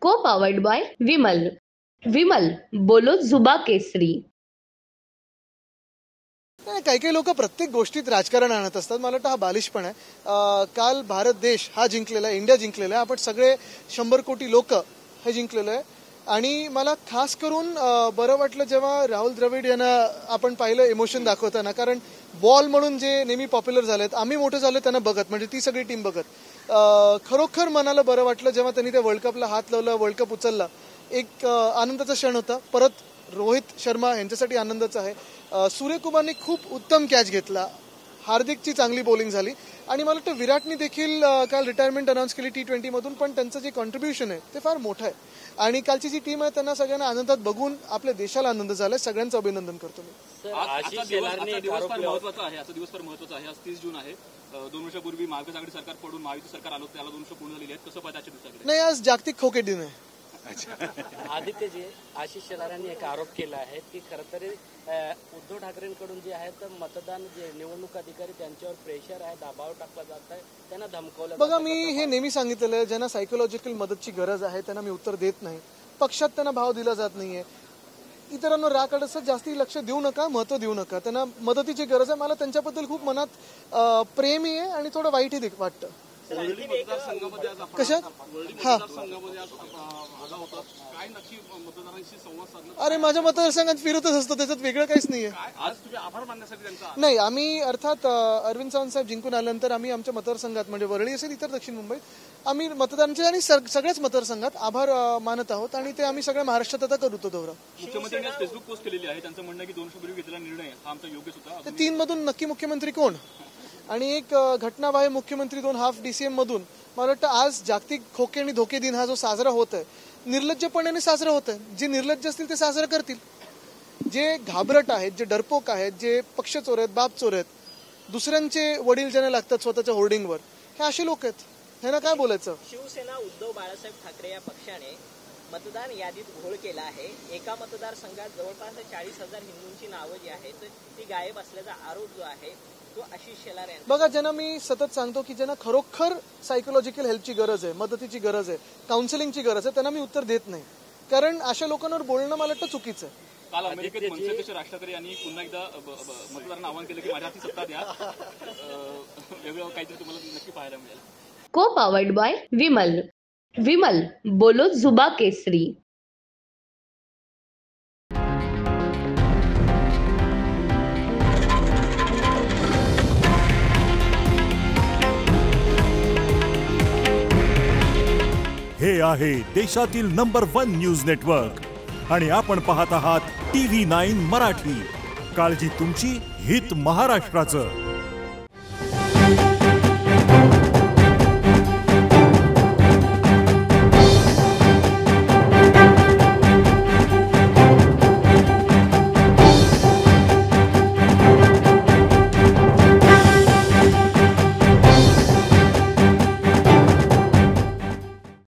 को powered by Vimal. Vimal बोलो जुबा केसरी. काही काही लोक प्रत्येक गोष्टीत राजकारण आणत असतात. मला वाटतं हा बालिशपण आहे. काल भारत देश हा जिंकलेला आहे, इंडिया जिंकलेला आहे. आपण सगळे 100 कोटी लोक हे जिंकलेलं आहे. आणि मला खास करून बरं वाटलं जेव्हा राहुल द्रविड यांना आपण पाहिलं इमोशन दाखवताना. कारण बॉल म्हणून जे नेहमी पॉप्युलर झालेत, आम्ही मोठे झालो त्यांना बघत, म्हणजे ती सगळी टीम बघत. खरोखर मनाला बरं वाटलं जेव्हा त्यांनी त्या वर्ल्ड कपला हात लावला, वर्ल्ड कप उचलला. एक आनंदाचा क्षण होता. परत रोहित शर्मा यांच्यासाठी आनंदाचं आहे. सूर्यकुमारने खूप उत्तम कॅच घेतला. हार्दिकची चांगली बॉलिंग झाली. आणि मला वाटतं विराटने देखील काल रिटायरमेंट अनाऊन्स केली T20 मधून, पण त्यांचं जे कॉन्ट्रीब्युशन आहे ते फार मोठं आहे. आणि कालची जी टीम आहे त्यांना सगळ्यांना आनंदात बघून आपल्या देशाला आनंद झालाय. सगळ्यांचं अभिनंदन करतो मी. आजचा दिवस फार महत्वाचा आहे. आज 30 जून आहे. 2 वर्षापूर्वी महाविकास आघाडी सरकार पडून महायुती सरकार आलं, त्याला 2 वर्ष पूर्ण झालेली आहेत. कसं पाहता आजच्या दिवसाकडे? नाही, आज जागतिक खोके दिन आहे. आदित्यजी, आशिष शेलार यांनी एक आरोप केला आहे की खरं तर उद्धव ठाकरेंकडून जे आहे तर मतदान जे निवडणूक अधिकारी त्यांच्यावर प्रेशर आहे, दबाव टाकला जात आहे, त्यांना धमकवलं. बघा, मी हे नेहमी सांगितलेलं आहे, ज्यांना सायकोलॉजिकल मदतची गरज आहे त्यांना मी उत्तर देत नाही. पक्षात त्यांना भाव दिला जात नाहीये. इतरांना राग असं जास्ती लक्ष देऊ नका, महत्व देऊ नका. त्यांना मदतीची गरज आहे. मला त्यांच्याबद्दल खूप मनात प्रेमही आहे आणि थोडं वाईटही वाटतं. कशात? हा, अरे माझ्या मतदारसंघात फिरतच असतो, त्याच्यात वेगळं काहीच नाहीये. नाही, आम्ही अर्थात अरविंद सावंत साहेब जिंकून आल्यानंतर आम्ही आमच्या मतदारसंघात म्हणजे वरळी असेल, इतर दक्षिण मुंबईत आम्ही मतदारांचे आणि सगळ्याच मतदारसंघात आभार मानत आहोत. आणि ते आम्ही सगळ्या महाराष्ट्रात आता करू तो दौरा. मुख्यमंत्र्यांनी फेसबुक पोस्ट केलेली आहे. त्यांचं म्हणणं की 2 वर्षापूर्वी घेतलेला निर्णय हा आमचा योग्यच होता. तर 3 मधून नक्की मुख्यमंत्री कोण? आणि एक घटनाबाह्य मुख्यमंत्री 2 हाफ DCM मधून. मला वाटतं आज जागतिक खोके आणि धोके दिन हा जो साजरा होत आहे, निर्लज्जपणाने साजरा होत आहे. जे निर्लज्ज असतील ते साजरा करतील. जे घाबरट आहेत, जे डरपोक आहेत, जे पक्ष चोर आहेत, बाप चोर आहेत, दुसऱ्यांचे वडील ज्यांना लागतात स्वतःच्या होर्डिंगवर, हे असे लोक आहेत. ह्यांना काय बोलायचं? शिवसेना उद्धव बाळासाहेब ठाकरे या पक्षाने मतदान यादीत घोळ केला आहे. एका मतदारसंघात जवळपास 40,000 हिंदूंची नावं जी आहेत ती गायब असल्याचा आरोप जो आहे तो आशिष शेलार यांचा. बघा, ज्यांना मी सतत सांगतो की ज्यांना खरोखर सायकोलॉजिकल हेल्पची गरज आहे, मदतीची गरज आहे, काउन्सिलिंगची गरज आहे, त्यांना मी उत्तर देत नाही. कारण अशा लोकांवर बोलणं मला वाटतं चुकीचं आहे. काल अमेरिकेत मनसेचे राज ठाकरे यांनी पुन्हा एकदा मतदारांना आवाहन केलं की माझ्या हाती सत्ता द्या. वेगळं काहीतरी तुम्हाला नक्की पाहायला मिळेल. को पावर्ड बाय विमल. विमल बोलो जुबा केसरी. हे आहे देशातील नंबर 1 न्यूज नेटवर्क आणि आपण पाहत आहात TV9 मराठी. काळजी तुमची, हित महाराष्ट्राचं.